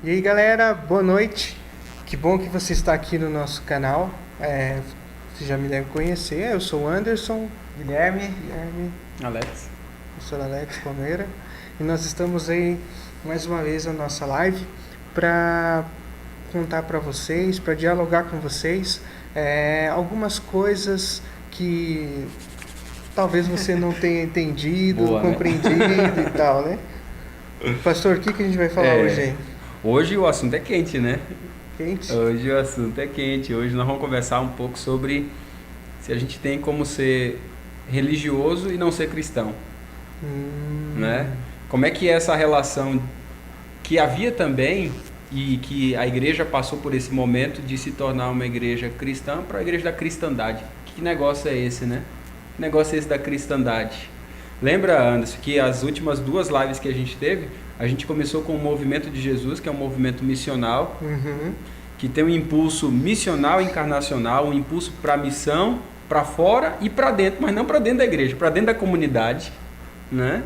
E aí galera, boa noite. Que bom que você está aqui no nosso canal. Você já me deve conhecer. Eu sou o Anderson, Guilherme, Alex. eu sou o Alex Palmeira. E nós estamos aí mais uma vez na nossa live para contar para vocês, para dialogar com vocês algumas coisas que talvez você não tenha entendido, Boa, né? compreendido e tal, né? Pastor, o que a gente vai falar hoje aí? Hoje o assunto é quente, né? Quente? Hoje o assunto é quente. Hoje nós vamos conversar um pouco sobre se a gente tem como ser religioso e não ser cristão, né? Como é que é essa relação que havia também e que a igreja passou por esse momento de se tornar uma igreja cristã para a igreja da cristandade. Que negócio é esse, né? Que negócio é esse da cristandade? Lembra, Anderson, que as últimas duas lives que a gente teve, a gente começou com o movimento de Jesus, que é um movimento missional, que tem um impulso missional, encarnacional, um impulso para a missão, para fora e para dentro, mas não para dentro da igreja, para dentro da comunidade, né?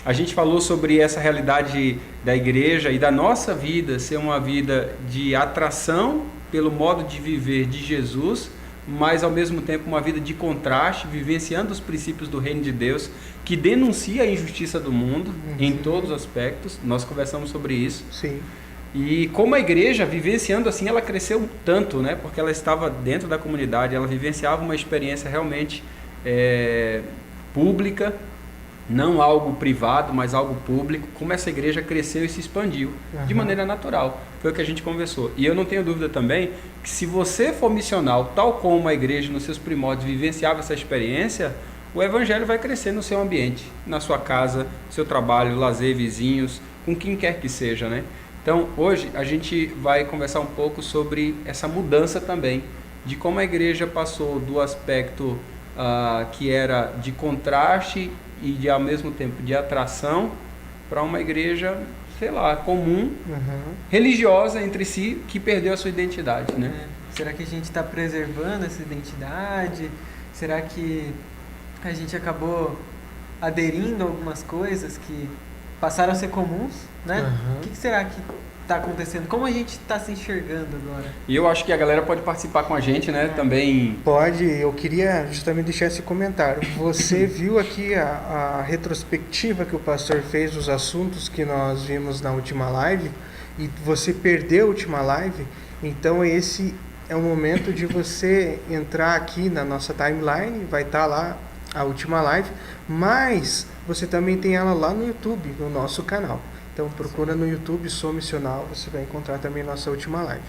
A gente falou sobre essa realidade da igreja e da nossa vida ser uma vida de atração pelo modo de viver de Jesus, mas ao mesmo tempo uma vida de contraste, vivenciando os princípios do reino de Deus, que denuncia a injustiça do mundo em todos os aspectos. Nós conversamos sobre isso. Sim. E como a igreja, vivenciando assim, ela cresceu tanto, né? Porque ela estava dentro da comunidade, ela vivenciava uma experiência realmente pública, não algo privado, mas algo público. Como essa igreja cresceu e se expandiu de maneira natural. Foi o que a gente conversou. E eu não tenho dúvida também que se você for missional, tal como a igreja nos seus primórdios vivenciava essa experiência, o evangelho vai crescer no seu ambiente, na sua casa, seu trabalho, lazer, vizinhos, com quem quer que seja, né? Então, hoje a gente vai conversar um pouco sobre essa mudança também, de como a igreja passou do aspecto que era de contraste e de, ao mesmo tempo de atração, para uma igreja, sei lá, comum, religiosa entre si, que perdeu a sua identidade, né? Será que a gente está preservando essa identidade? Será que a gente acabou aderindo a algumas coisas que passaram a ser comuns, né? O que será que está acontecendo? Como a gente está se enxergando agora? E eu acho que a galera pode participar com a gente, né? Também. Pode, eu queria justamente deixar esse comentário. Você viu aqui a retrospectiva que o pastor fez dos assuntos que nós vimos na última live e você perdeu a última live, então esse é o momento de você entrar aqui na nossa timeline, vai estar lá a última live, mas você também tem ela lá no YouTube, no nosso canal. Então procura no YouTube Sou Missional, você vai encontrar também nossa última live.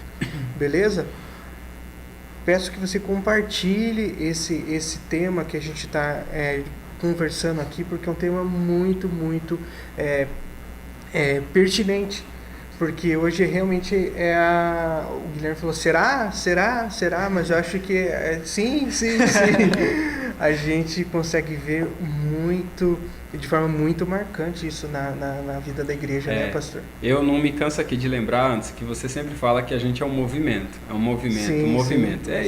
Beleza? Peço que você compartilhe esse tema que a gente está conversando aqui, porque é um tema muito pertinente. Porque hoje realmente o Guilherme falou, será? Mas eu acho que sim. A gente consegue ver de forma muito marcante isso na vida da igreja, né, pastor? Eu não me canso aqui de lembrar, antes, que você sempre fala que a gente é um movimento. Sim.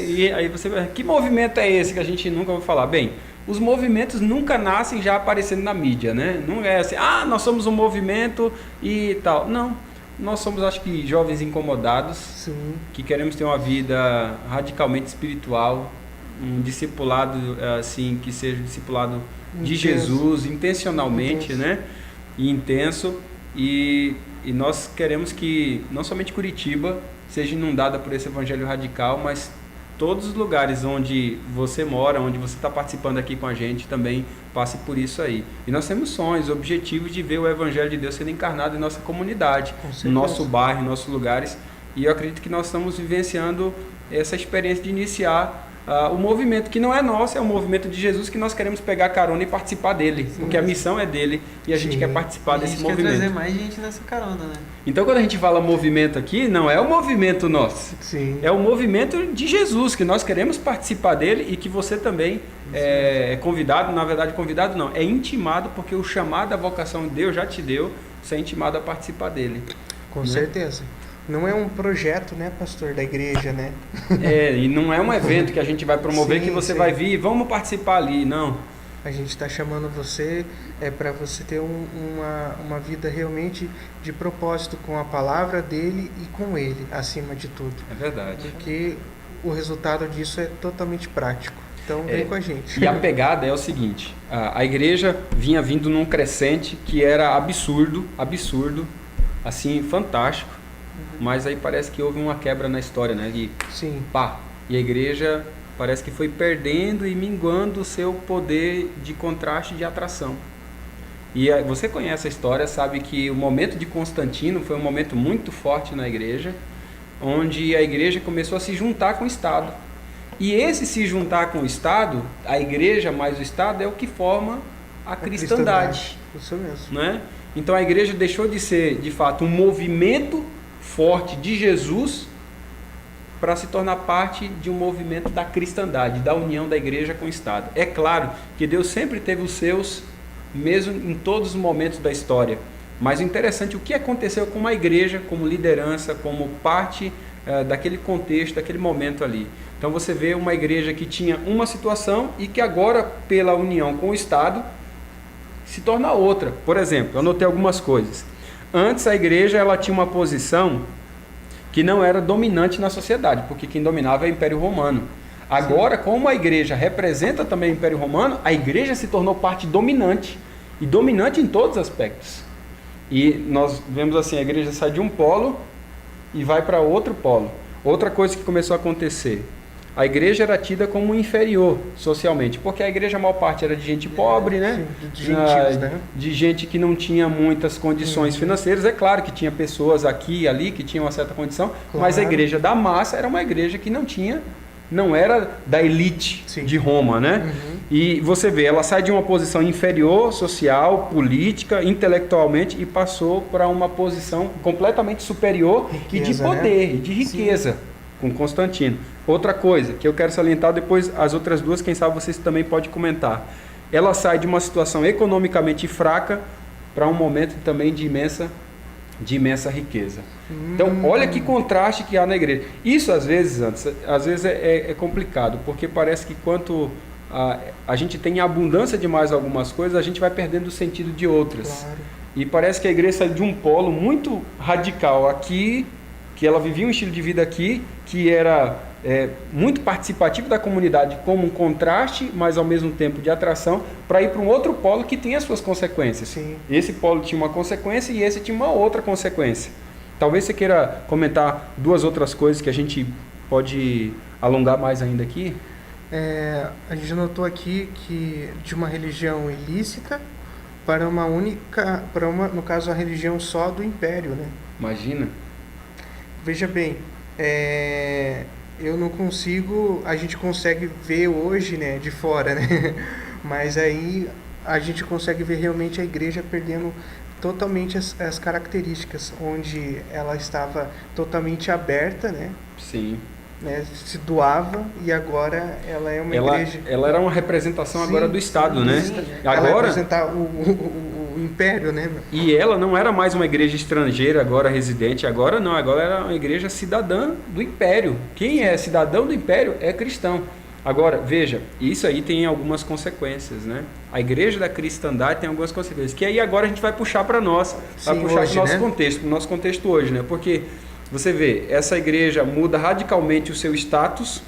E aí você vai, que movimento é esse que a gente nunca vai falar? Bem, os movimentos nunca nascem já aparecendo na mídia, né? Não é assim, nós somos um movimento e tal. Não. Nós somos, acho que, jovens incomodados, Sim. que queremos ter uma vida radicalmente espiritual, um discipulado, assim, que seja um discipulado de Jesus, intencionalmente, né? E intenso. E nós queremos que, não somente Curitiba seja inundada por esse evangelho radical, mas todos os lugares onde você mora, onde você está participando aqui com a gente, também passe por isso aí. E nós temos sonhos, objetivos de ver o Evangelho de Deus sendo encarnado em nossa comunidade, no nosso bairro, em nossos lugares. E eu acredito que nós estamos vivenciando essa experiência de iniciar o movimento que não é nosso, é o movimento de Jesus, que nós queremos pegar carona e participar dele, porque a missão é dele e a gente quer participar desse movimento. A gente quer trazer mais gente nessa carona, né? Então, quando a gente fala movimento aqui, não é o movimento nosso, é o movimento de Jesus, que nós queremos participar dele e que você também é convidado, na verdade convidado não, é intimado, porque o chamado, a vocação Deus já te deu, você é intimado a participar dele. Com certeza. Não é um projeto, né, pastor, da igreja, né? E não é um evento que a gente vai promover, que você vai vir, vamos participar ali, não. A gente está chamando você para você ter uma vida realmente de propósito com a palavra dele e com ele, acima de tudo. É verdade. Porque o resultado disso é totalmente prático. Então, vem com a gente. E a pegada é o seguinte, a igreja vinha vindo num crescente que era absurdo, assim, fantástico, mas aí parece que houve uma quebra na história, né? Sim. E a igreja parece que foi perdendo e minguando o seu poder de contraste e de atração. E você conhece a história, sabe que o momento de Constantino foi um momento muito forte na igreja, onde a igreja começou a se juntar com o Estado. E esse se juntar com o Estado, a igreja mais o Estado, é o que forma a cristandade. Isso mesmo. Né? Então a igreja deixou de ser, de fato, um movimento forte de Jesus para se tornar parte de um movimento da cristandade, da união da igreja com o Estado. É claro que Deus sempre teve os seus, mesmo em todos os momentos da história. Mas o interessante é o que aconteceu com a igreja, como liderança, como parte daquele contexto, daquele momento ali. Então você vê uma igreja que tinha uma situação e que agora, pela união com o Estado, se torna outra. Por exemplo, eu anotei algumas coisas. Antes a igreja ela tinha uma posição que não era dominante na sociedade, porque quem dominava é o Império Romano. Agora, como a igreja representa também o Império Romano, a igreja se tornou parte dominante, e dominante em todos os aspectos. E nós vemos assim, a igreja sai de um polo e vai para outro polo. Outra coisa que começou a acontecer, a igreja era tida como inferior socialmente, porque a igreja, a maior parte era de gente pobre, né? De gentios, né? De gente que não tinha muitas condições financeiras. É claro que tinha pessoas aqui e ali que tinham uma certa condição, mas a igreja da massa era uma igreja que não era da elite de Roma, né? E você vê, ela sai de uma posição inferior, social, política, intelectualmente, e passou para uma posição completamente superior e de poder, e de riqueza, com Constantino. Outra coisa que eu quero salientar, depois as outras duas, quem sabe vocês também podem comentar. Ela sai de uma situação economicamente fraca para um momento também de imensa riqueza. Então, olha que contraste que há na igreja. Isso, às vezes é complicado, porque parece que quanto a gente tem abundância de mais algumas coisas, a gente vai perdendo o sentido de outras. Claro. E parece que a igreja sai de um polo muito radical aqui, que ela vivia um estilo de vida aqui, que era muito participativo da comunidade como um contraste, mas ao mesmo tempo de atração, para ir para um outro polo que tem as suas consequências. Sim. Esse polo tinha uma consequência e esse tinha uma outra consequência. Talvez você queira comentar duas outras coisas que a gente pode alongar mais ainda aqui. A gente notou aqui que de uma religião ilícita para uma única, no caso, a religião só do Império, né? Imagina. Veja bem, eu não consigo, a gente consegue ver hoje, né, de fora, né? Mas aí a gente consegue ver realmente a igreja perdendo totalmente as características, onde ela estava totalmente aberta, né? Sim. Né, se doava, e agora ela é uma igreja... Ela era uma representação agora do Estado, né? Ela Agora, representar o Império, né? e ela não era mais uma igreja estrangeira, agora residente, agora não, agora era uma igreja cidadã do Império. Quem é cidadão do Império é cristão. Agora, veja, isso aí tem algumas consequências, né? A igreja da cristandade tem algumas consequências, que aí agora a gente vai puxar para nós, vai puxar para o nosso contexto, para o nosso contexto hoje, né? Porque você vê, essa igreja muda radicalmente o seu status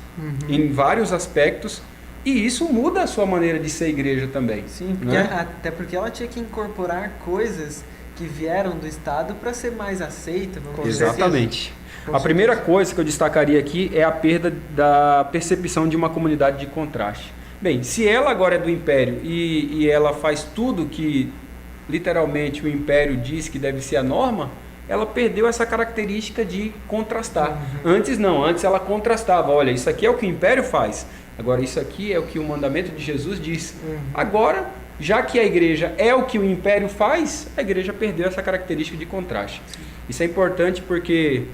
em vários aspectos, e isso muda a sua maneira de ser igreja também. Sim, né? até porque ela tinha que incorporar coisas que vieram do Estado para ser mais aceita. Exatamente. A primeira coisa que eu destacaria aqui é a perda da percepção de uma comunidade de contraste. Bem, se ela agora é do Império e ela faz tudo que literalmente o Império diz que deve ser a norma, ela perdeu essa característica de contrastar. Antes não, antes ela contrastava. Olha, isso aqui é o que o Império faz, agora isso aqui é o que o mandamento de Jesus diz. Agora, já que a igreja é o que o Império faz, a igreja perdeu essa característica de contraste. Isso é importante porque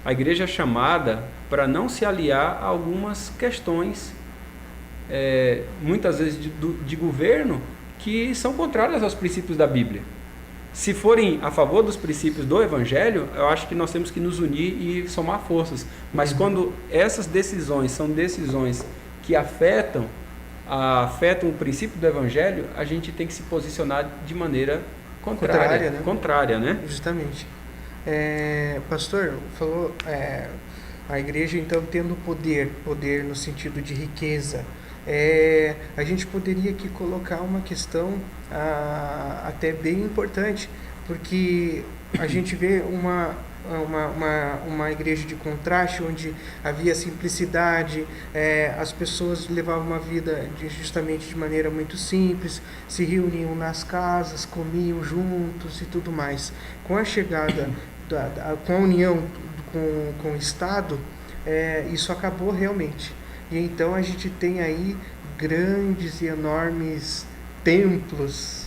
a igreja é chamada para não se aliar a algumas questões, muitas vezes de governo, que são contrárias aos princípios da Bíblia. Se forem a favor dos princípios do Evangelho, eu acho que nós temos que nos unir e somar forças. Mas quando essas decisões são decisões que afetam afetam o princípio do Evangelho, a gente tem que se posicionar de maneira contrária, né? Justamente. Pastor, falou a igreja então tendo poder no sentido de riqueza. A gente poderia aqui colocar uma questão até bem importante, porque a gente vê uma igreja de contraste, onde havia simplicidade, as pessoas levavam uma vida justamente de maneira muito simples, se reuniam nas casas, comiam juntos e tudo mais. Com a chegada, com a união com o Estado, isso acabou realmente. E então a gente tem aí grandes e enormes templos,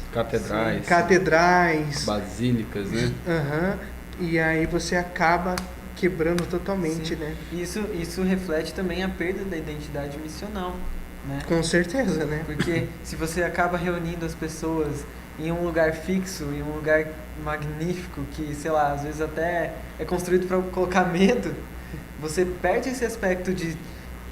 catedrais, basílicas, né? E aí você acaba quebrando totalmente, né? Isso reflete também a perda da identidade missional, né? Com certeza, né? Porque se você acaba reunindo as pessoas em um lugar fixo, em um lugar magnífico, que, sei lá, às vezes até é construído para colocar medo, você perde esse aspecto de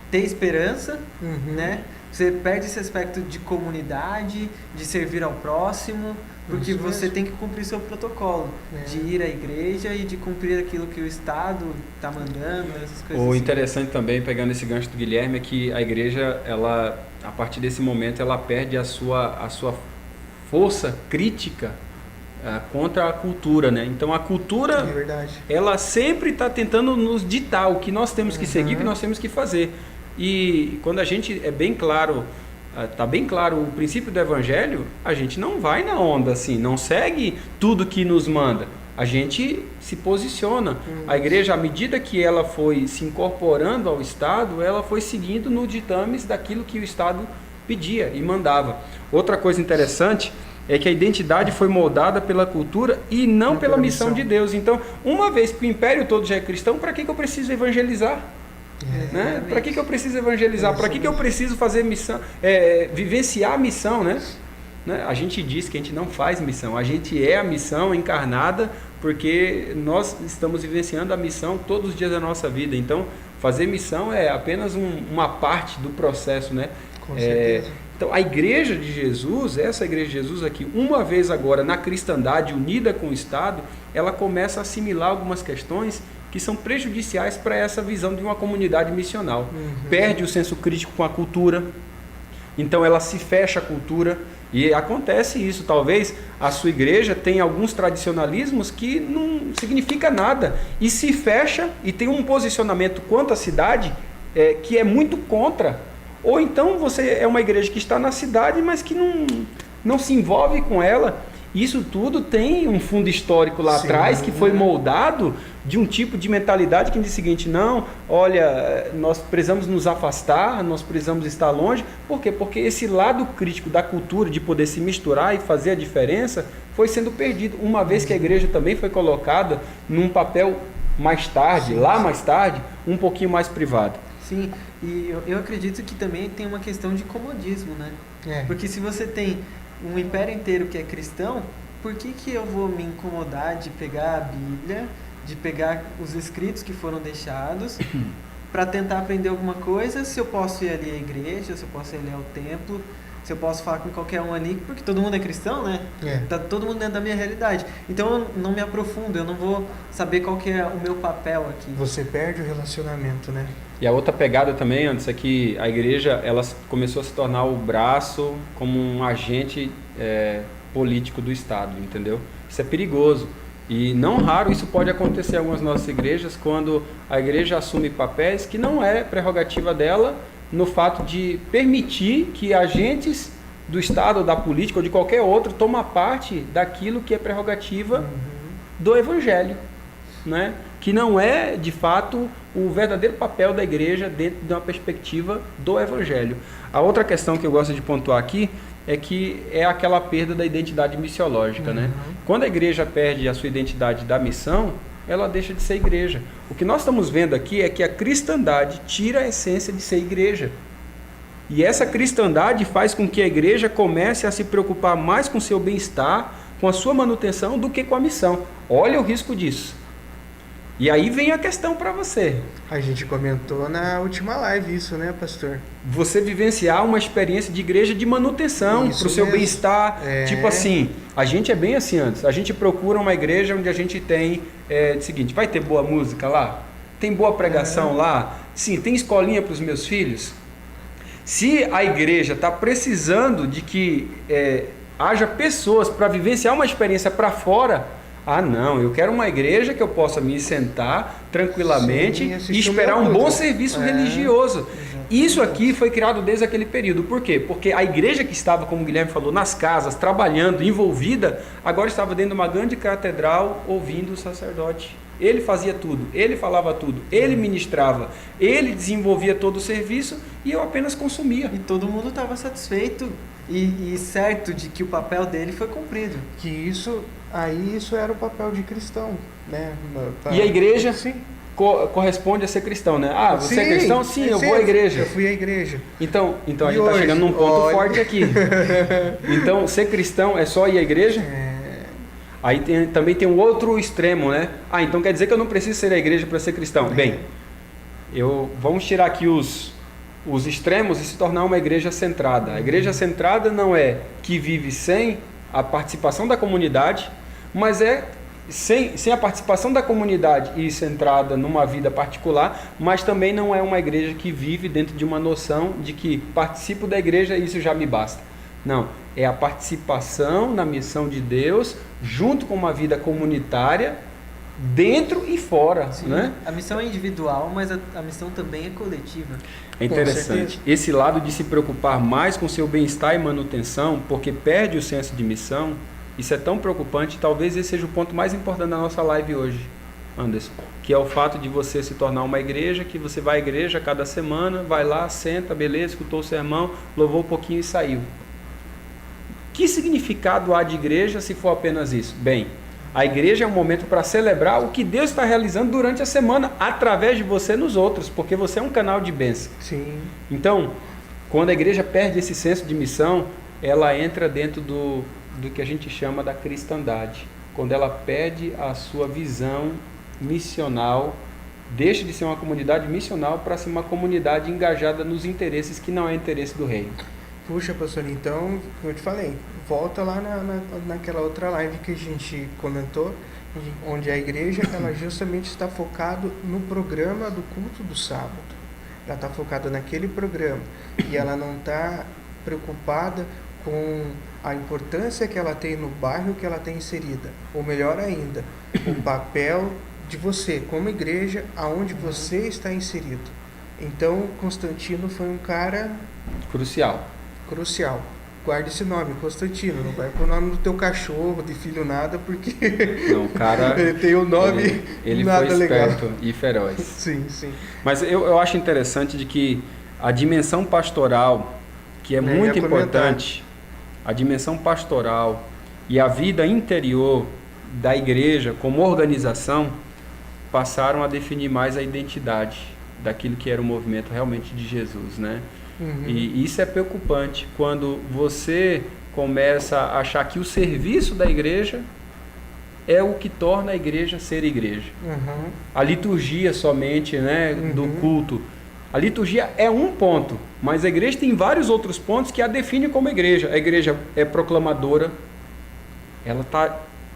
ter esperança, né? Você perde esse aspecto de comunidade, de servir ao próximo, porque você tem que cumprir seu protocolo, de ir à igreja e de cumprir aquilo que o Estado está mandando, essas coisas. O interessante também, pegando esse gancho do Guilherme, é que a igreja, ela, a partir desse momento, ela perde a sua força crítica contra a cultura, né? Então a cultura, ela sempre está tentando nos ditar o que nós temos que seguir, o que nós temos que fazer. E quando a gente está bem claro o princípio do Evangelho, a gente não vai na onda assim, não segue tudo que nos manda. A gente se posiciona. A igreja, à medida que ela foi se incorporando ao Estado, ela foi seguindo nos ditames daquilo que o Estado pedia e mandava. Outra coisa interessante é que a identidade foi moldada pela cultura e não pela missão de Deus. Então, uma vez que o império todo já é cristão, para que eu preciso evangelizar? Né? Para que eu preciso evangelizar? Para que eu preciso fazer missão, vivenciar a missão, né? A gente diz que a gente não faz missão, a gente é a missão encarnada, porque nós estamos vivenciando a missão todos os dias da nossa vida. Então, fazer missão é apenas uma parte do processo, né? Com certeza. Então, a igreja de Jesus, essa igreja de Jesus aqui, uma vez agora na cristandade unida com o Estado, ela começa a assimilar algumas questões que são prejudiciais para essa visão de uma comunidade missional. Perde o senso crítico com a cultura, então ela se fecha à cultura, e acontece isso. Talvez a sua igreja tenha alguns tradicionalismos que não significa nada, e se fecha e tem um posicionamento quanto à cidade que é muito contra. Ou então você é uma igreja que está na cidade, mas que não se envolve com ela. Isso tudo tem um fundo histórico lá atrás, que foi moldado de um tipo de mentalidade que diz o seguinte: não, olha, nós precisamos nos afastar, nós precisamos estar longe. Por quê? Porque esse lado crítico da cultura, de poder se misturar e fazer a diferença, foi sendo perdido, uma vez que a igreja também foi colocada num papel mais tarde, mais tarde, um pouquinho mais privado. Sim, e eu acredito que também tem uma questão de comodismo, né? Porque se você tem um império inteiro que é cristão, por que eu vou me incomodar de pegar a Bíblia, de pegar os escritos que foram deixados para tentar aprender alguma coisa, se eu posso ir ali à igreja, se eu posso ir ali ao templo, se eu posso falar com qualquer um ali, porque todo mundo é cristão, né? Tá todo mundo dentro da minha realidade. Então eu não me aprofundo, eu não vou saber qual que é o meu papel aqui. Você perde o relacionamento, né? E a outra pegada também, antes, é que a igreja ela começou a se tornar o braço como um agente político do Estado, entendeu? Isso é perigoso. E não raro isso pode acontecer em algumas nossas igrejas, quando a igreja assume papéis que não é prerrogativa dela, no fato de permitir que agentes do Estado, ou da política, ou de qualquer outro, tomem parte daquilo que é prerrogativa do Evangelho, né? Que não é, de fato, o verdadeiro papel da igreja dentro de uma perspectiva do Evangelho. A outra questão que eu gosto de pontuar aqui é que é aquela perda da identidade missiológica, né? Quando a igreja perde a sua identidade da missão, ela deixa de ser igreja. O que nós estamos vendo aqui é que a cristandade tira a essência de ser igreja. E essa cristandade faz com que a igreja comece a se preocupar mais com o seu bem-estar, com a sua manutenção, do que com a missão. Olha o risco disso. E aí vem a questão para você. A gente comentou na última live isso, né, pastor? Você vivenciar uma experiência de igreja de manutenção para o seu bem-estar. Tipo assim, a gente é bem assim antes. A gente procura uma igreja onde a gente tem o seguinte, vai ter boa música lá? Tem boa pregação lá? Sim, tem escolinha para os meus filhos? Se a igreja está precisando de que haja pessoas para vivenciar uma experiência para fora, não, eu quero uma igreja que eu possa me sentar tranquilamente e esperar um bom serviço religioso. Exatamente. Isso aqui foi criado desde aquele período. Por quê? Porque a igreja que estava, como o Guilherme falou, nas casas, trabalhando, envolvida, agora estava dentro de uma grande catedral ouvindo o sacerdote. Ele fazia tudo, ele falava tudo, ele ministrava, ele desenvolvia todo o serviço e eu apenas consumia. E todo mundo estava satisfeito e certo de que o papel dele foi cumprido. Que isso era o papel de cristão, né? E a igreja Sim. corresponde a ser cristão, né? Você é Sim, cristão? Sim, eu vou à igreja. Eu fui à igreja. Então a E gente está hoje? chegando num ponto forte aqui. Então, ser cristão é só ir à igreja? Aí também tem um outro extremo, né? Então quer dizer que eu não preciso ser à igreja para ser cristão. Bem, vamos tirar aqui os extremos e se tornar uma igreja centrada. A igreja centrada não é que vive sem a participação da comunidade, mas sem a participação da comunidade e centrada numa vida particular, mas também não é uma igreja que vive dentro de uma noção de que participo da igreja e isso já me basta. Não, é a participação na missão de Deus junto com uma vida comunitária dentro e fora. Sim, né? A missão é individual, mas a missão também é coletiva. É interessante. Esse lado de se preocupar mais com seu bem-estar e manutenção, porque perde o senso de missão, isso é tão preocupante. Talvez esse seja o ponto mais importante da nossa live hoje, Anderson, que é o fato de você se tornar uma igreja, que você vai à igreja cada semana, vai lá, senta, beleza, escutou o sermão, louvou um pouquinho e saiu. Que significado há de igreja se for apenas isso? Bem, a igreja é um momento para celebrar o que Deus está realizando durante a semana, através de você nos outros, porque você é um canal de bênção. Sim. Então, quando a igreja perde esse senso de missão, ela entra dentro do que a gente chama da cristandade. Quando ela perde a sua visão missional, deixa de ser uma comunidade missional para ser uma comunidade engajada nos interesses que não é interesse do reino. Puxa, pastor, então, como eu te falei, volta lá naquela outra live que a gente comentou, onde a igreja ela justamente está focada no programa do culto do sábado. Ela está focada naquele programa e ela não está preocupada com a importância que ela tem no bairro que ela tem inserida. Ou melhor ainda, o papel de você como igreja, aonde você está inserido. Então, Constantino foi um cara Crucial. Guarde esse nome, Constantino. Não vai pôr o nome do teu cachorro, de filho, nada, porque Não, o cara ele tem o nome ele nada foi legal. esperto e feroz. Sim, sim. Mas eu acho interessante de que a dimensão pastoral, que é muito importante, a dimensão pastoral e a vida interior da igreja como organização passaram a definir mais a identidade daquilo que era o movimento realmente de Jesus, né? Uhum. E isso é preocupante quando você começa a achar que o serviço da igreja é o que torna a igreja ser igreja. Uhum. A liturgia somente, né, do culto. A liturgia é um ponto, mas a igreja tem vários outros pontos que a definem como igreja. A igreja é proclamadora, ela está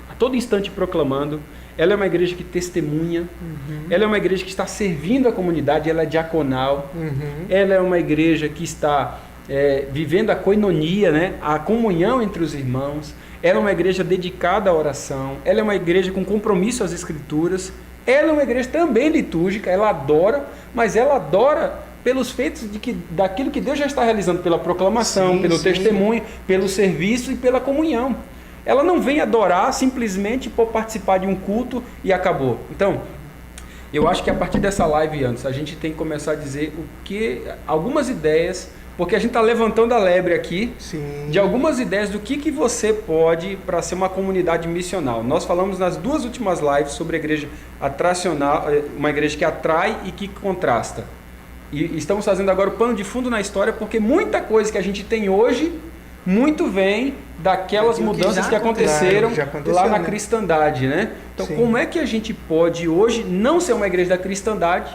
a todo instante proclamando. Ela é uma igreja que testemunha, ela é uma igreja que está servindo a comunidade, ela é diaconal, ela é uma igreja que está vivendo a koinonia, né? A comunhão entre os irmãos, ela é uma igreja dedicada à oração, ela é uma igreja com compromisso às escrituras, ela é uma igreja também litúrgica, ela adora, mas ela adora pelos feitos daquilo que Deus já está realizando, pela proclamação, pelo testemunho, pelo serviço e pela comunhão. Ela não vem adorar simplesmente por participar de um culto e acabou. Então, eu acho que a partir dessa live, antes, a gente tem que começar a dizer algumas ideias, porque a gente está levantando a lebre aqui, de algumas ideias do que você pode para ser uma comunidade missional. Nós falamos nas duas últimas lives sobre a igreja atracional, uma igreja que atrai e que contrasta. E estamos fazendo agora o pano de fundo na história, porque muita coisa que a gente tem hoje muito vem daquelas mudanças que aconteceram lá na cristandade, né? Então, como é que a gente pode hoje não ser uma igreja da cristandade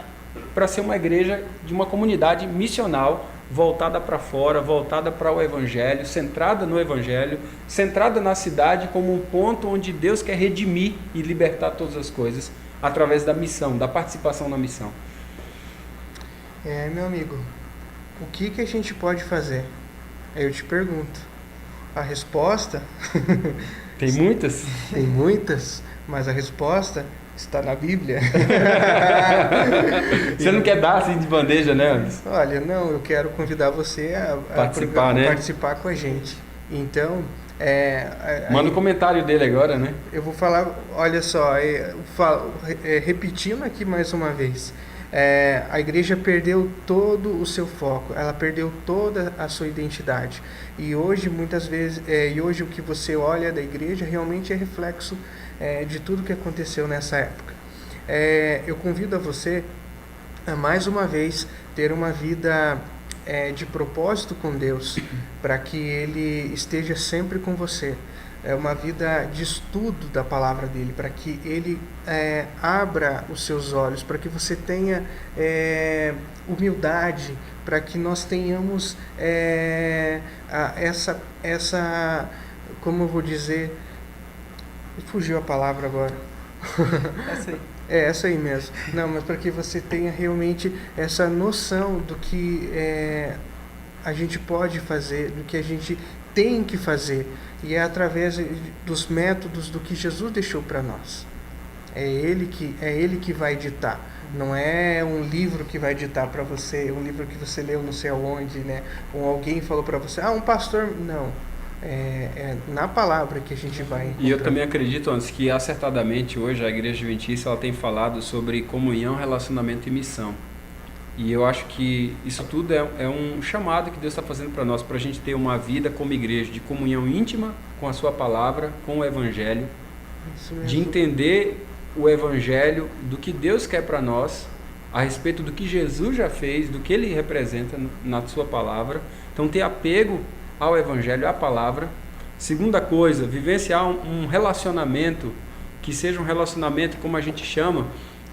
para ser uma igreja de uma comunidade missional, voltada para fora, voltada para o Evangelho, centrada no Evangelho, centrada na cidade como um ponto onde Deus quer redimir e libertar todas as coisas através da missão, da participação na missão? Meu amigo, o que a gente pode fazer? Aí eu te pergunto. A resposta... Tem muitas? Tem muitas, mas a resposta está na Bíblia. Você não quer dar assim de bandeja, né, Anderson? Olha, não, eu quero convidar você a participar com a gente. Então... Manda um comentário dele agora, né? Eu vou falar, olha só, repetindo aqui mais uma vez. A igreja perdeu todo o seu foco, ela perdeu toda a sua identidade. E hoje, muitas vezes, o que você olha da igreja realmente é reflexo de tudo que aconteceu nessa época. Eu convido a você a, mais uma vez, ter uma vida de propósito com Deus, para que Ele esteja sempre com você. É uma vida de estudo da palavra dele, para que ele abra os seus olhos, para que você tenha humildade, para que nós tenhamos essa, como eu vou dizer, fugiu a palavra agora. Essa aí. Essa aí mesmo. Não, mas para que você tenha realmente essa noção do que a gente pode fazer, do que a gente tem que fazer. E é através dos métodos do que Jesus deixou para nós. É Ele que vai ditar. Não é um livro que vai ditar para você, um livro que você leu não sei aonde, né? Ou alguém falou para você, um pastor... Não. É na palavra que a gente vai encontrar. E eu também acredito, antes, que acertadamente hoje a Igreja Adventista ela tem falado sobre comunhão, relacionamento e missão. E eu acho que isso tudo é um chamado que Deus está fazendo para nós, para a gente ter uma vida como igreja, de comunhão íntima com a sua palavra, com o Evangelho, de entender o Evangelho, do que Deus quer para nós, a respeito do que Jesus já fez, do que Ele representa na sua palavra. Então, ter apego ao Evangelho, à palavra. Segunda coisa, vivenciar um relacionamento, que seja um relacionamento, como a gente chama,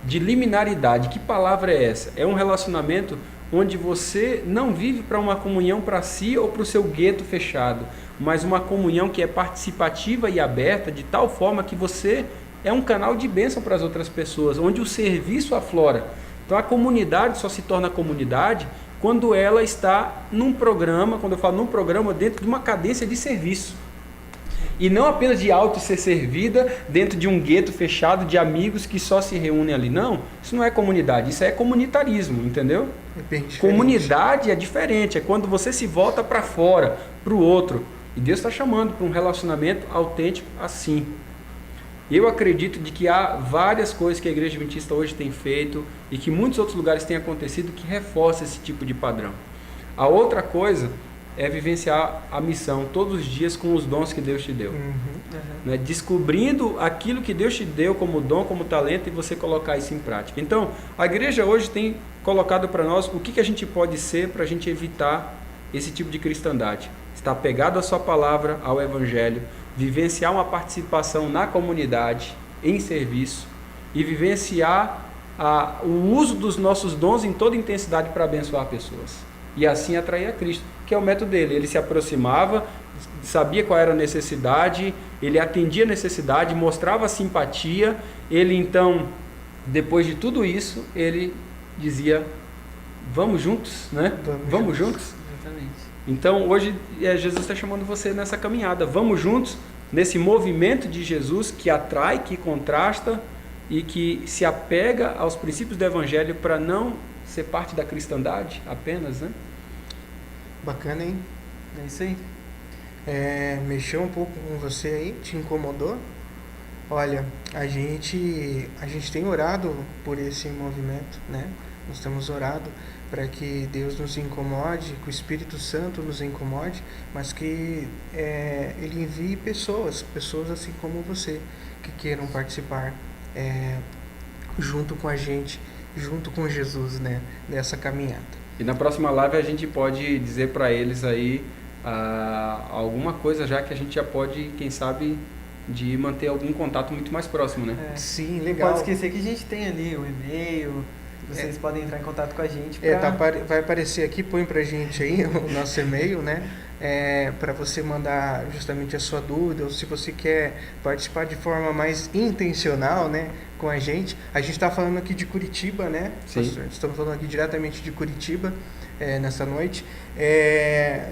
de liminaridade. Que palavra é essa? É um relacionamento onde você não vive para uma comunhão para si ou para o seu gueto fechado, mas uma comunhão que é participativa e aberta, de tal forma que você é um canal de bênção para as outras pessoas, onde o serviço aflora. Então a comunidade só se torna comunidade quando ela está num programa, quando eu falo num programa, dentro de uma cadência de serviço. E não apenas de auto ser servida dentro de um gueto fechado de amigos que só se reúnem ali. Não, isso não é comunidade, isso é comunitarismo, entendeu? É bem diferente. Comunidade é diferente, é quando você se volta para fora, para o outro. E Deus está chamando para um relacionamento autêntico assim. Eu acredito de que há várias coisas que a Igreja Adventista hoje tem feito e que muitos outros lugares têm acontecido que reforçam esse tipo de padrão. A outra coisa é vivenciar a missão todos os dias com os dons que Deus te deu. Né? Descobrindo aquilo que Deus te deu como dom, como talento, e você colocar isso em prática. Então, a igreja hoje tem colocado para nós o que a gente pode ser para a gente evitar esse tipo de cristandade. Estar pegado à sua palavra, ao Evangelho, vivenciar uma participação na comunidade, em serviço, e vivenciar o uso dos nossos dons em toda intensidade para abençoar pessoas. E assim atrair a Cristo, que é o método dele. Ele se aproximava, sabia qual era a necessidade, ele atendia a necessidade, mostrava simpatia. Ele então, depois de tudo isso, ele dizia, vamos juntos, né? Vamos juntos. Exatamente. Então hoje Jesus está chamando você nessa caminhada. Vamos juntos nesse movimento de Jesus que atrai, que contrasta e que se apega aos princípios do Evangelho para não ser parte da cristandade apenas, né? Bacana, hein? É isso aí. Mexeu um pouco com você aí? Te incomodou? Olha, a gente tem orado por esse movimento, né? Nós temos orado para que Deus nos incomode, que o Espírito Santo nos incomode, mas que Ele envie pessoas assim como você, que queiram participar junto com a gente, junto com Jesus, né? Nessa caminhada. E na próxima live a gente pode dizer para eles aí alguma coisa já que a gente já pode, quem sabe, de manter algum contato muito mais próximo, né? Sim, Não legal. pode esquecer que a gente tem ali o e-mail, vocês podem entrar em contato com a gente vai aparecer aqui, põe pra gente aí o nosso e-mail, né? Para você mandar justamente a sua dúvida, ou se você quer participar de forma mais intencional, né, com a gente. A gente está falando aqui de Curitiba, né? Sim. Pastor? Estamos falando aqui diretamente de Curitiba nessa noite.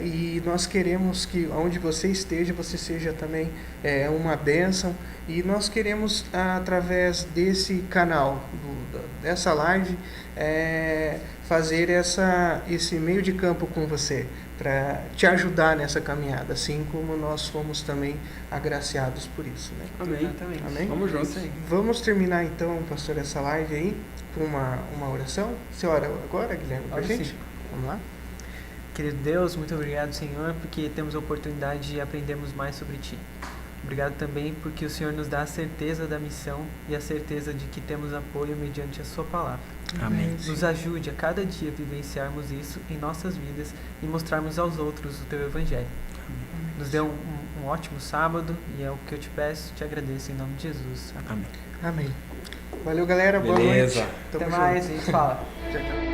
E nós queremos que onde você esteja, você seja também uma bênção. E nós queremos, através desse canal, dessa live, fazer esse meio de campo com você, para te ajudar nessa caminhada, assim como nós fomos também agraciados por isso, né? Amém. Exatamente. Amém? Vamos juntos. Isso aí. Vamos terminar então, pastor, essa live aí com uma oração. Você ora agora, Guilherme, pra Ora gente? sim. Vamos lá? Querido Deus, muito obrigado, Senhor, porque temos a oportunidade de aprendermos mais sobre Ti. Obrigado também porque o Senhor nos dá a certeza da missão e a certeza de que temos apoio mediante a Sua palavra. Amém. Nos ajude a cada dia vivenciarmos isso em nossas vidas e mostrarmos aos outros o Teu Evangelho. Nos dê um ótimo sábado e é o que eu te peço, te agradeço em nome de Jesus. Amém. Amém. Amém. Valeu, galera. Boa Beleza. noite. Tamo Até mais, junto. a gente fala. Tchau, tchau.